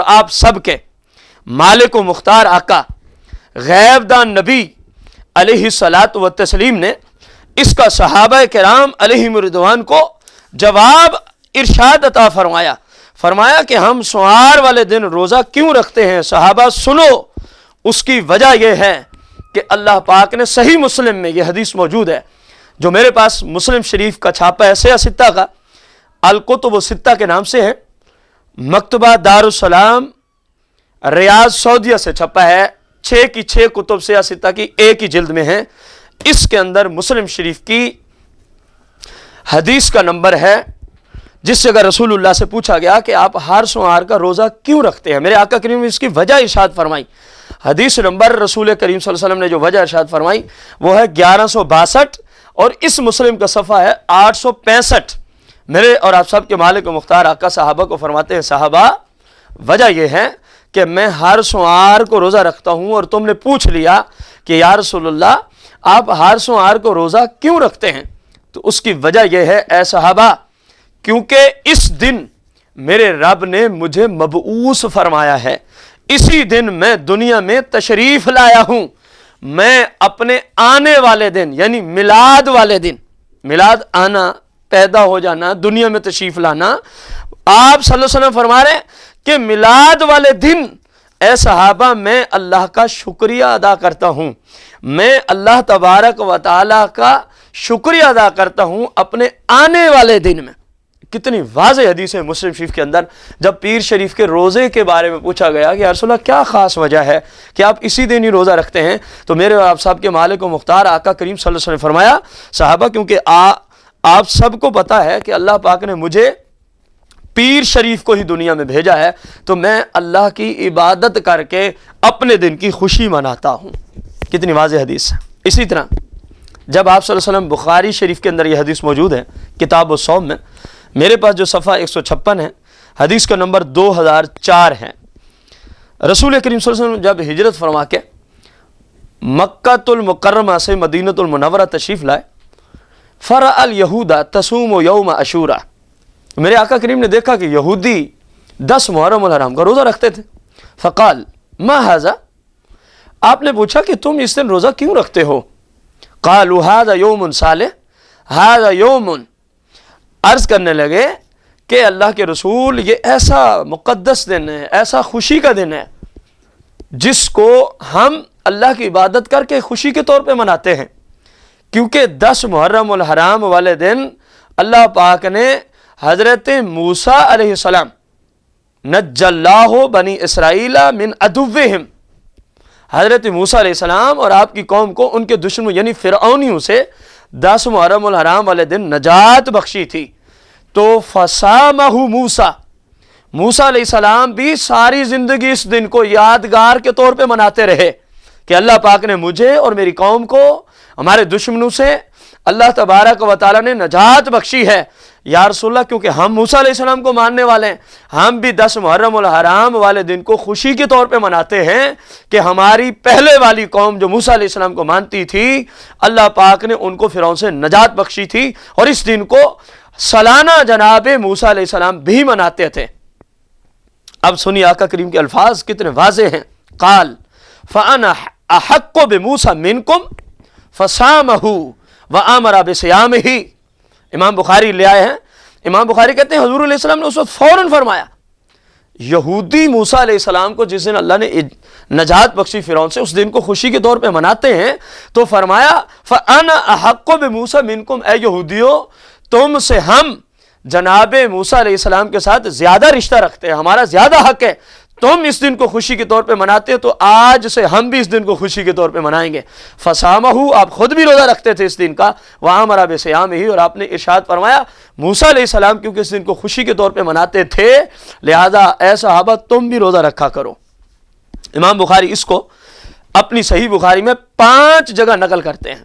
آپ سب کے مالک و مختار آقا غیب دان نبی علیہ الصلاۃ والتسلیم نے اس کا صحابہ کرام علیہم رضوان کو جواب ارشاد عطا فرمایا کہ ہم سوار والے دن روزہ کیوں رکھتے ہیں؟ صحابہ سنو، اس کی وجہ یہ ہے کہ اللہ پاک نے صحیح مسلم میں یہ حدیث موجود ہے جو میرے پاس مسلم شریف کا چھاپا ہے سیاہ ستہ کا، الکتب الستہ کے نام سے ہے، مکتبہ دارالسلام ریاض سعودیہ سے چھپا ہے، 6 کی 6 کتب سیاہ ستہ کی ایک ہی جلد میں ہیں۔ اس کے اندر مسلم شریف کی حدیث کا نمبر ہے جس جگہ رسول اللہ سے پوچھا گیا کہ آپ ہر سوار کا روزہ کیوں رکھتے ہیں؟ میرے آقا کریم نے اس کی وجہ ارشاد فرمائی۔ حدیث نمبر رسول کریم صلی اللہ علیہ وسلم نے جو وجہ ارشاد فرمائی وہ ہے 1162 اور اس مسلم کا صفحہ ہے 865۔ میرے اور آپ سب کے مالک و مختار آقا صحابہ کو فرماتے ہیں، صحابہ وجہ یہ ہے کہ میں ہر سوار کو روزہ رکھتا ہوں اور تم نے پوچھ لیا کہ یا رسول اللہ آپ ہر سوار کو روزہ کیوں رکھتے ہیں؟ تو اس کی وجہ یہ ہے اے صحابہ، کیونکہ اس دن میرے رب نے مجھے مبعوث فرمایا ہے، اسی دن میں دنیا میں تشریف لایا ہوں۔ میں اپنے آنے والے دن یعنی میلاد والے دن، میلاد آنا، پیدا ہو جانا، دنیا میں تشریف لانا، آپ صلی اللہ علیہ وسلم فرما رہے ہیں کہ میلاد والے دن اے صحابہ میں اللہ کا شکریہ ادا کرتا ہوں، میں اللہ تبارک و تعالیٰ کا شکریہ ادا کرتا ہوں اپنے آنے والے دن میں۔ کتنی واضح حدیث ہے مسلم شریف کے اندر۔ جب پیر شریف کے روزے کے بارے میں پوچھا گیا کہ یا رسول اللہ کیا خاص وجہ ہے کہ آپ اسی دن ہی روزہ رکھتے ہیں، تو میرے اور آپ صاحب کے مالک و مختار آقا کریم صلی اللہ علیہ وسلم نے فرمایا صحابہ کیونکہ آپ سب کو پتا ہے کہ اللہ پاک نے مجھے پیر شریف کو ہی دنیا میں بھیجا ہے، تو میں اللہ کی عبادت کر کے اپنے دن کی خوشی مناتا ہوں۔ کتنی واضح حدیث ہے۔ اسی طرح جب آپ صلی اللہ علیہ وسلم بخاری شریف کے اندر یہ حدیث موجود ہے کتاب الصوم میں، میرے پاس جو صفحہ 156 ہے، حدیث کا نمبر 2004 ہے۔ رسول کریم صلی اللہ علیہ وسلم جب ہجرت فرما کے مکہ المکرمہ سے مدینہ المنورہ تشریف لائے، فرأى الیہود تصوم یوم عاشوراء، میرے آقا کریم نے دیکھا کہ یہودی 10 محرم الحرام کا روزہ رکھتے تھے۔ فقال ما ھذا، آپ نے پوچھا کہ تم اس دن روزہ کیوں رکھتے ہو؟ قالوا ھذا یوم صالح ھذا یوم، عرض کرنے لگے کہ اللہ کے رسول یہ ایسا مقدس دن ہے، ایسا خوشی کا دن ہے جس کو ہم اللہ کی عبادت کر کے خوشی کے طور پہ مناتے ہیں، کیونکہ 10 محرم الحرام والے دن اللہ پاک نے حضرت موسیٰ علیہ السلام نجّى اللہ بنی اسرائیل من عدوہم، حضرت موسیٰ علیہ السلام اور آپ کی قوم کو ان کے دشمنوں یعنی فرعونیوں سے 10 محرم الحرام والے دن نجات بخشی تھی۔ تو فصامہ موسیٰ علیہ السلام بھی ساری زندگی اس دن کو یادگار کے طور پہ مناتے رہے کہ اللہ پاک نے مجھے اور میری قوم کو ہمارے دشمنوں سے اللہ تبارک و تعالیٰ نے نجات بخشی ہے۔ یا رسول اللہ کیونکہ ہم موسیٰ علیہ السلام کو ماننے والے ہیں، ہم بھی 10 محرم الحرام والے دن کو خوشی کے طور پہ مناتے ہیں کہ ہماری پہلے والی قوم جو موسیٰ علیہ السلام کو مانتی تھی، اللہ پاک نے ان کو فرعون سے نجات بخشی تھی، اور اس دن کو سالانہ جناب موسیٰ علیہ السلام بھی مناتے تھے۔ اب سنیے آقا کریم کے الفاظ کتنے واضح ہیں۔ قال فانا احق بموسیٰ منکم فصامہ وامر بصیامہ، امام بخاری لے آئے ہیں۔ امام بخاری کہتے ہیں حضور علیہ السلام نے اس وقت فوراً فرمایا، یہودی موسیٰ علیہ السلام کو جس دن اللہ نے نجات بخشی فرعون سے، اس دن کو خوشی کے طور پہ مناتے ہیں، تو فرمایا فانا احق بموسیٰ منکم، اے یہودیو تم سے ہم جناب موسیٰ علیہ السلام کے ساتھ زیادہ رشتہ رکھتے ہیں، ہمارا زیادہ حق ہے، تم اس دن کو خوشی کے طور پہ مناتے تو آج سے ہم بھی اس دن کو خوشی کے طور پہ منائیں گے۔ فصامہ، آپ خود بھی روزہ رکھتے تھے اس دن کا، وامر بصیامہ، اور آپ نے ارشاد فرمایا موسیٰ علیہ السلام کیونکہ اس دن کو خوشی کے طور پہ مناتے تھے، لہذا اے صحابہ تم بھی روزہ رکھا کرو۔ امام بخاری اس کو اپنی صحیح بخاری میں 5 جگہ نقل کرتے ہیں۔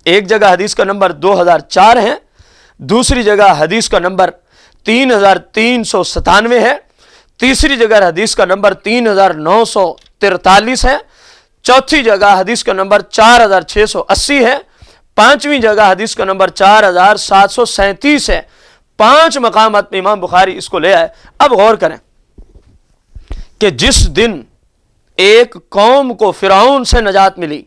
ایک جگہ حدیث کا نمبر 2004 ہے، دوسری جگہ حدیث کا نمبر 3397 ہے، تیسری جگہ حدیث کا نمبر 3943 ہے، چوتھی جگہ حدیث کا نمبر 4680 ہے، پانچویں جگہ حدیث کا نمبر 4737 ہے۔ 5 مقامات میں امام بخاری اس کو لے آئے۔ اب غور کریں کہ جس دن ایک قوم کو فرعون سے نجات ملی،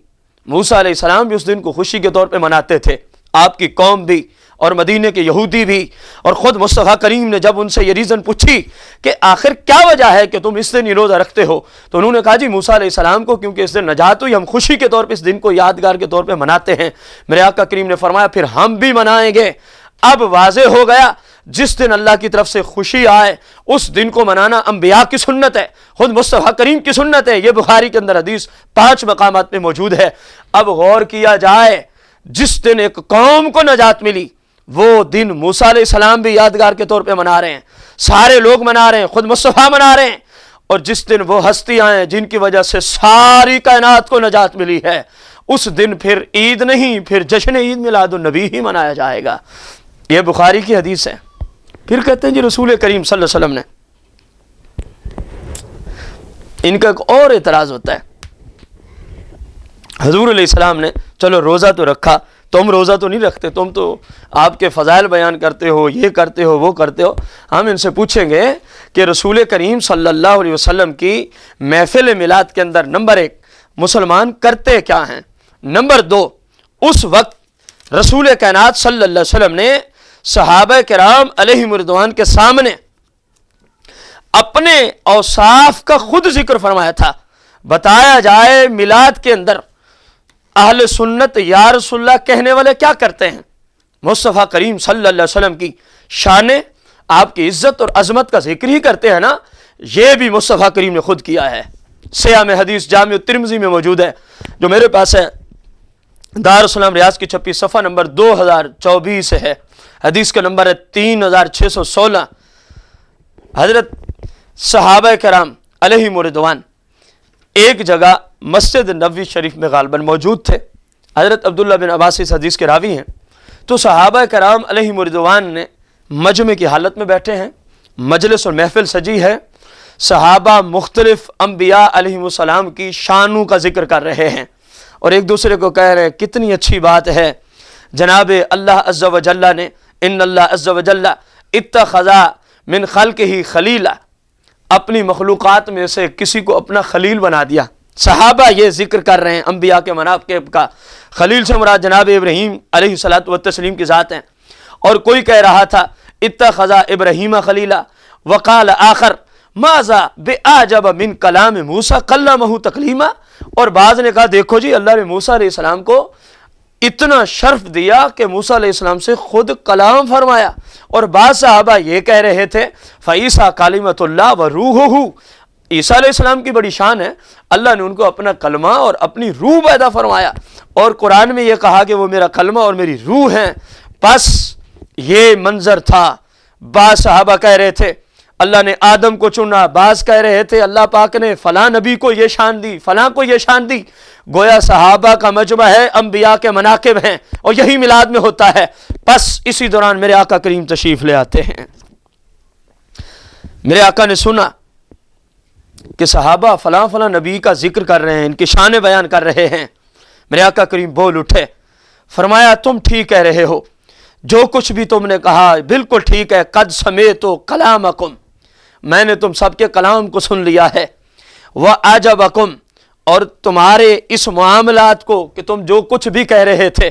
موسیٰ علیہ السلام بھی اس دن کو خوشی کے طور پہ مناتے تھے، آپ کی قوم بھی اور مدینے کے یہودی بھی، اور خود مصطفیٰ کریم نے جب ان سے یہ ریزن پوچھی کہ آخر کیا وجہ ہے کہ تم اس دن یہ روزہ رکھتے ہو، تو انہوں نے کہا جی موسیٰ علیہ السلام کو کیونکہ اس دن نجات ہوئی، ہم خوشی کے طور پہ اس دن کو یادگار کے طور پہ مناتے ہیں۔ میرے آقا کریم نے فرمایا پھر ہم بھی منائیں گے۔ اب واضح ہو گیا جس دن اللہ کی طرف سے خوشی آئے اس دن کو منانا انبیاء کی سنت ہے، خود مصطفیٰ کریم کی سنت ہے۔ یہ بخاری کے اندر حدیث 5 مقامات میں موجود ہے۔ اب غور کیا جائے، جس دن ایک قوم کو نجات ملی وہ دن موسیٰ علیہ السلام بھی یادگار کے طور پہ منا رہے ہیں، سارے لوگ منا رہے ہیں، خود مصطفیٰ منا رہے ہیں، اور جس دن وہ ہستیاں ہیں جن کی وجہ سے ساری کائنات کو نجات ملی ہے، اس دن پھر عید نہیں، پھر جشن عید میلاد النبی ہی منایا جائے گا۔ یہ بخاری کی حدیث ہے۔ پھر کہتے ہیں جی رسول کریم صلی اللہ علیہ وسلم نے، ان کا ایک اور اعتراض ہوتا ہے، حضور علیہ السلام نے چلو روزہ تو رکھا، تم روزہ تو نہیں رکھتے، تم تو آپ کے فضائل بیان کرتے ہو، یہ کرتے ہو، وہ کرتے ہو۔ ہم ان سے پوچھیں گے کہ رسول کریم صلی اللہ علیہ وسلم کی محفل میلاد کے اندر نمبر 1 مسلمان کرتے کیا ہیں، نمبر 2 اس وقت رسول کائنات صلی اللہ علیہ وسلم نے صحابہ کرام علیہم رضوان کے سامنے اپنے اوصاف کا خود ذکر فرمایا تھا۔ بتایا جائے میلاد کے اندر اہل سنت یا رسول اللہ کہنے والے کیا کرتے ہیں، مصطفیٰ کریم صلی اللہ علیہ وسلم کی شان، آپ کی عزت اور عظمت کا ذکر ہی کرتے ہیں نا، یہ بھی مصطفیٰ کریم نے خود کیا ہے۔ سیام حدیث جامع ترمذی میں موجود ہے، جو میرے پاس ہے، دارالسلام ریاض کی چھپی صفحہ نمبر 2024 ہے، حدیث کا نمبر ہے 3616۔ حضرت صحابہ کرام علیہم رضوان ایک جگہ مسجد نبوی شریف میں غالباً موجود تھے، حضرت عبداللہ بن عباس اس حدیث کے راوی ہیں۔ تو صحابہ کرام علیہم رضوان نے مجمع کی حالت میں بیٹھے ہیں، مجلس اور محفل سجی ہے، صحابہ مختلف انبیاء علیہم السلام کی شانوں کا ذکر کر رہے ہیں اور ایک دوسرے کو کہہ رہے ہیں کتنی اچھی بات ہے جناب اللہ عز و جل نے، ان اللہ عز و جل اتخذ من خلقہ خلیلا، اپنی مخلوقات میں سے کسی کو اپنا خلیل بنا دیا۔ صحابہ یہ ذکر کر رہے ہیں انبیاء کے مناقب کا، خلیل سے مراد جناب ابراہیم علیہ الصلوۃ والتسلیم کی ذات ہیں، اور کوئی کہہ رہا تھا اتخذ ابراہیم خلیلا، وقال آخر ماذا بأعجب من کلام موسیٰ کلمہ تکلیما، اور بعض نے کہا دیکھو جی اللہ نے موسیٰ علیہ السلام کو اتنا شرف دیا کہ موسیٰ علیہ السلام سے خود کلام فرمایا، اور بعض صحابہ یہ کہہ رہے تھے فعیسیٰ کلمۃ اللہ و روحہ، عیسیٰ علیہ السلام کی بڑی شان ہے، اللہ نے ان کو اپنا کلمہ اور اپنی روح پیدا فرمایا، اور قرآن میں یہ کہا کہ وہ میرا کلمہ اور میری روح ہیں۔ بس یہ منظر تھا۔ بعض صحابہ کہہ رہے تھے اللہ نے آدم کو چنا، بعض کہہ رہے تھے اللہ پاک نے فلاں نبی کو یہ شان دی، فلاں کو یہ شان دی۔ گویا صحابہ کا مجمع ہے، انبیاء کے مناقب ہیں، اور یہی میلاد میں ہوتا ہے۔ بس اسی دوران میرے آقا کریم تشریف لے آتے ہیں۔ میرے آقا نے سنا کہ صحابہ فلاں فلاں نبی کا ذکر کر رہے ہیں، ان کی شان بیان کر رہے ہیں۔ میرے آقا کریم بول اٹھے، فرمایا تم ٹھیک کہہ رہے ہو، جو کچھ بھی تم نے کہا بالکل ٹھیک ہے، قد سمیت کلامکم، میں نے تم سب کے کلام کو سن لیا ہے، وَأَعْجَبَكُمْ، اور تمہارے اس معاملات کو کہ تم جو کچھ بھی کہہ رہے تھے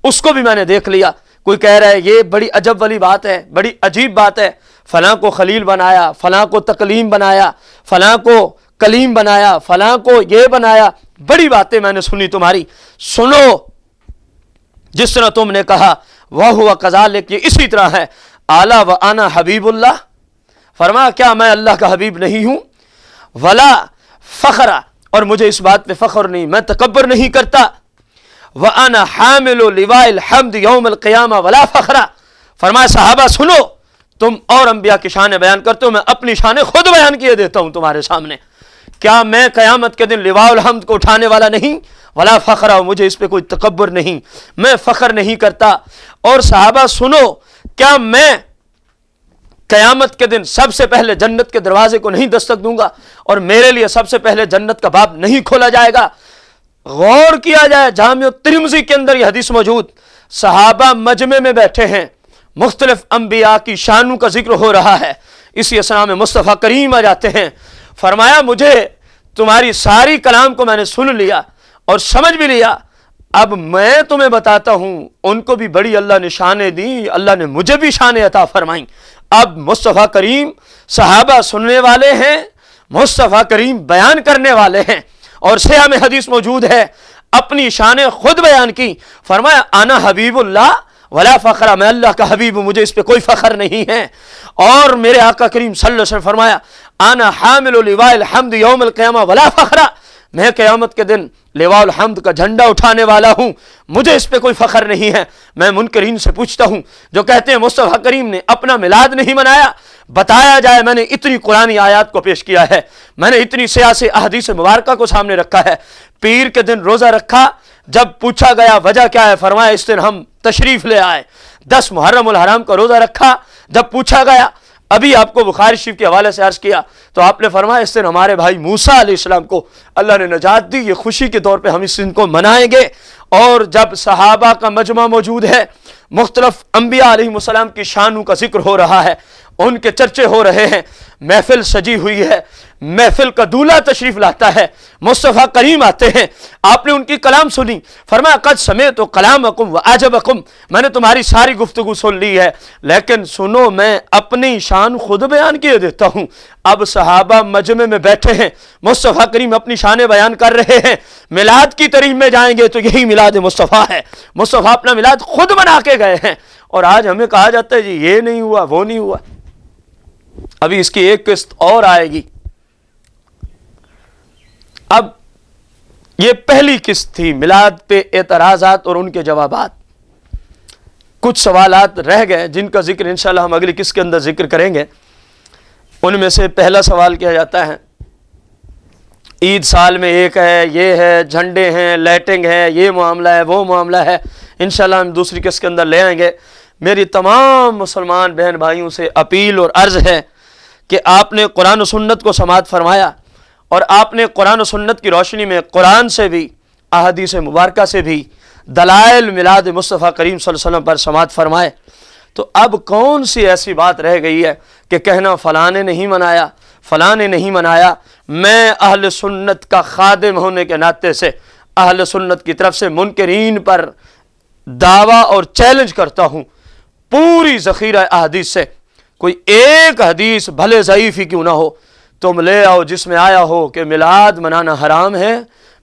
اس کو بھی میں نے دیکھ لیا۔ کوئی کہہ رہا ہے یہ بڑی عجب والی بات ہے، بڑی عجیب بات ہے، فلاں کو خلیل بنایا، فلاں کو تکلیم بنایا، فلاں کو کلیم بنایا، فلاں کو یہ بنایا، بڑی باتیں میں نے سنی تمہاری، سنو جس طرح تم نے کہا وَهُوَ كَذَلِكَ، یہ اسی طرح ہے، اعلیٰ وَأَنَا حبیب اللہ، فرمایا کیا میں اللہ کا حبیب نہیں ہوں، ولا فخر، اور مجھے اس بات پہ فخر نہیں، میں تکبر نہیں کرتا، وَأَنَا حَامِلُ لِوَاءِ الْحَمْدِ يَوْمَ الْقِيَامَةِ وَلَا فَخْرَ، فرمایا صحابہ سنو، تم اور انبیاء کی شانیں بیان کرتے ہو، میں اپنی شانیں خود بیان کیے دیتا ہوں تمہارے سامنے، کیا میں قیامت کے دن لواء الحمد کو اٹھانے والا نہیں، ولا فخر، مجھے اس پہ کوئی تکبر نہیں، میں فخر نہیں کرتا۔ اور صحابہ سنو، کیا میں قیامت کے دن سب سے پہلے جنت کے دروازے کو نہیں دستک دوں گا اور میرے لیے سب سے پہلے جنت کا باب نہیں کھولا جائے گا؟ غور کیا جائے، جامع ترمذی کے اندر یہ حدیث موجود، صحابہ مجمع میں بیٹھے ہیں، مختلف انبیاء کی شانوں کا ذکر ہو رہا ہے، اسی اسنا میں مصطفیٰ کریم آ جاتے ہیں، فرمایا مجھے تمہاری ساری کلام کو میں نے سن لیا اور سمجھ بھی لیا، اب میں تمہیں بتاتا ہوں، ان کو بھی بڑی اللہ نے شانیں دی، اللہ نے مجھے بھی شانیں عطا فرمائیں۔ اب مصطفیٰ کریم صحابہ سننے والے ہیں، مصطفیٰ کریم بیان کرنے والے ہیں، اور صحیح میں حدیث موجود ہے، اپنی شانیں خود بیان کی، فرمایا انا حبیب اللہ ولا فخر، میں اللہ کا حبیب ہوں، مجھے اس پہ کوئی فخر نہیں ہے۔ اور میرے آقا کریم صلی اللہ علیہ وسلم فرمایا انا حامل لواء الحمد یوم القیامہ ولا فخر، میں قیامت کے دن لواء الحمد کا جھنڈا اٹھانے والا ہوں، مجھے اس پہ کوئی فخر نہیں ہے۔ میں منکرین سے پوچھتا ہوں جو کہتے ہیں مصطفیٰ کریم نے اپنا میلاد نہیں منایا، بتایا جائے میں نے اتنی قرآنی آیات کو پیش کیا ہے، میں نے اتنی سیاسی احادیث مبارکہ کو سامنے رکھا ہے، پیر کے دن روزہ رکھا، جب پوچھا گیا وجہ کیا ہے، فرمایا اس دن ہم تشریف لے آئے۔ 10 محرم الحرام کا روزہ رکھا، جب پوچھا گیا، ابھی آپ کو بخاری شریف کے حوالے سے عرض کیا تو آپ نے فرمایا اس دن ہمارے بھائی موسیٰ علیہ السلام کو اللہ نے نجات دی، یہ خوشی کے طور پہ ہم اس دن کو منائیں گے۔ اور جب صحابہ کا مجمع موجود ہے، مختلف انبیاء علیہ السلام کی شانوں کا ذکر ہو رہا ہے، ان کے چرچے ہو رہے ہیں، محفل سجی ہوئی ہے، محفل کا دولہا تشریف لاتا ہے، مصطفیٰ کریم آتے ہیں، آپ نے ان کی کلام سنی، فرمایا قد سمعت کلامکم وعجبکم، میں نے تمہاری ساری گفتگو سن لی ہے، لیکن سنو میں اپنی شان خود بیان کیے دیتا ہوں۔ اب صحابہ مجمع میں بیٹھے ہیں، مصطفیٰ کریم اپنی شانیں بیان کر رہے ہیں، میلاد کی تاریخ میں جائیں گے تو یہی میلاد مصطفیٰ ہے، مصطفیٰ اپنا میلاد خود بنا کے گئے ہیں، اور آج ہمیں کہا جاتا ہے جی یہ نہیں ہوا وہ نہیں ہوا۔ ابھی اس کی ایک قسط اور آئے گی۔ اب یہ پہلی قسط تھی میلاد پہ اعتراضات اور ان کے جوابات، کچھ سوالات رہ گئے جن کا ذکر انشاءاللہ ہم اگلی قسط کے اندر ذکر کریں گے۔ ان میں سے پہلا سوال کیا جاتا ہے، عید سال میں ایک ہے، یہ ہے، جھنڈے ہیں، لائٹنگ ہے، یہ معاملہ ہے، وہ معاملہ ہے، انشاءاللہ ہم دوسری قسط کے اندر لے آئیں گے۔ میری تمام مسلمان بہن بھائیوں سے اپیل اور عرض ہے کہ آپ نے قرآن و سنت کو سماعت فرمایا، اور آپ نے قرآن و سنت کی روشنی میں قرآن سے بھی، احادیث مبارکہ سے بھی دلائل میلاد مصطفیٰ کریم صلی اللہ علیہ وسلم پر سماعت فرمائے۔ تو اب کون سی ایسی بات رہ گئی ہے کہ کہنا فلاں نے نہیں منایا، فلاں نے نہیں منایا؟ میں اہل سنت کا خادم ہونے کے ناطے سے اہل سنت کی طرف سے منکرین پر دعویٰ اور چیلنج کرتا ہوں، پوری ذخیرہ احادیث سے کوئی ایک حدیث بھلے ضعیف ہی کیوں نہ ہو تم لے آؤ جس میں آیا ہو کہ میلاد منانا حرام ہے،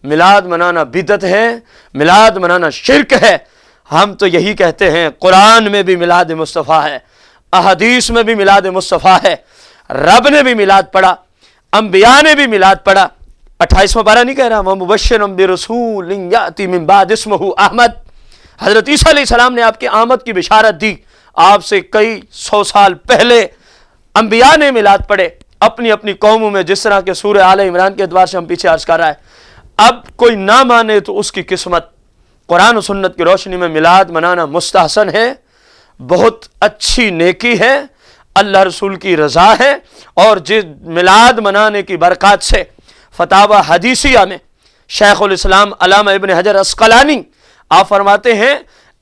میلاد منانا بدعت ہے، میلاد منانا شرک ہے۔ ہم تو یہی کہتے ہیں قرآن میں بھی میلاد مصطفیٰ ہے، احادیث میں بھی میلاد مصطفیٰ ہے، رب نے بھی میلاد پڑھا، انبیاء نے بھی میلاد پڑھا۔ 28واں پارہ نہیں کہہ رہا وَمُبَشِّرًا بِرَسُولٍ يَأْتِي مِن بَعْدِهِ اسْمُهُ احمد، حضرت عیسیٰ علیہ السلام نے آپ کی آمد کی بشارت دی، آپ سے کئی 100 سال پہلے انبیاء نے میلاد پڑھے اپنی اپنی قوموں میں، جس طرح کہ سورہ آل عمران کے اعتبار سے ہم پیچھے عرض کر رہا ہے۔ اب کوئی نہ مانے تو اس کی قسمت، قرآن و سنت کی روشنی میں میلاد منانا مستحسن ہے، بہت اچھی نیکی ہے، اللہ رسول کی رضا ہے، اور جس میلاد منانے کی برکات سے فتاوی حدیثیہ میں شیخ الاسلام علامہ ابن حجر عسقلانی آپ فرماتے ہیں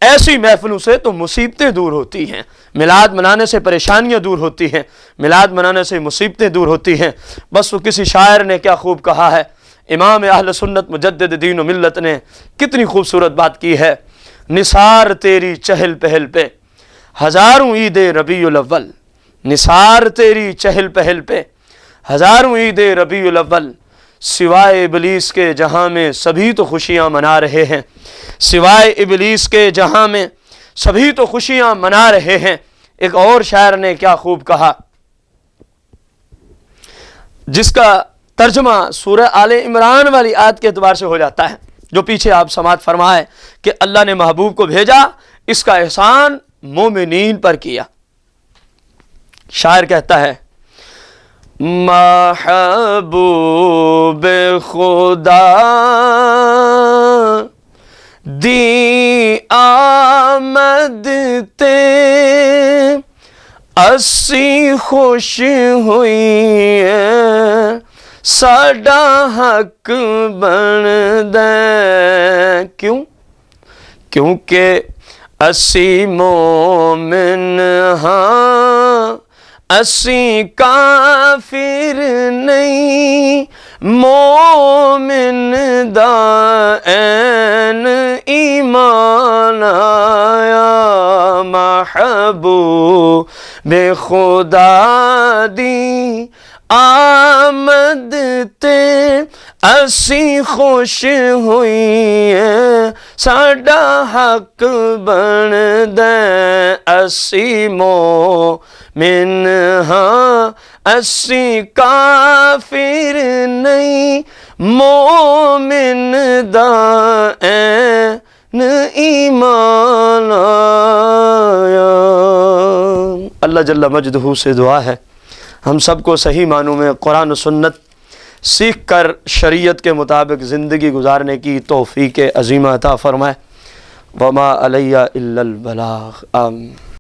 ایسی محفلوں سے تو مصیبتیں دور ہوتی ہیں، میلاد منانے سے پریشانیاں دور ہوتی ہیں، میلاد منانے سے مصیبتیں دور ہوتی ہیں۔ بس وہ کسی شاعر نے کیا خوب کہا ہے، امام اہل سنت مجدد دین و ملت نے کتنی خوبصورت بات کی ہے، نثار تیری چہل پہل پہ ہزاروں عید ربیع الاول، نثار تیری چہل پہل پہ ہزاروں عید ربیع الاول، سوائے ابلیس کے جہاں میں سبھی تو خوشیاں منا رہے ہیں، سوائے ابلیس کے جہاں میں سبھی تو خوشیاں منا رہے ہیں۔ ایک اور شاعر نے کیا خوب کہا، جس کا ترجمہ سورہ آل عمران والی آیت کے اعتبار سے ہو جاتا ہے جو پیچھے آپ سماعت فرمائے کہ اللہ نے محبوب کو بھیجا، اس کا احسان مومنین پر کیا۔ شاعر کہتا ہے محبوب خدا دی آمد تے اسی خوش ہوئی ہے، ساڈا حق بن دے، کیوں؟ کیونکہ اسی مومن ہاں، اسی کافر نہیں مومن دا این ایمان آیا محبوب خدا دی آمد تے اسی خوش ہوئی ہے ساڈا حق بن دے اسی مومن ہاں اسی کافر نہیں مومن دا این ایمان آیا۔ اللہ جل مجدہ سے دعا ہے ہم سب کو صحیح معنوں میں قرآن و سنت سیکھ کر شریعت کے مطابق زندگی گزارنے کی توفیق عظیمہ عطا فرمائے۔ وما علیہ الا البلاغ۔ آمین۔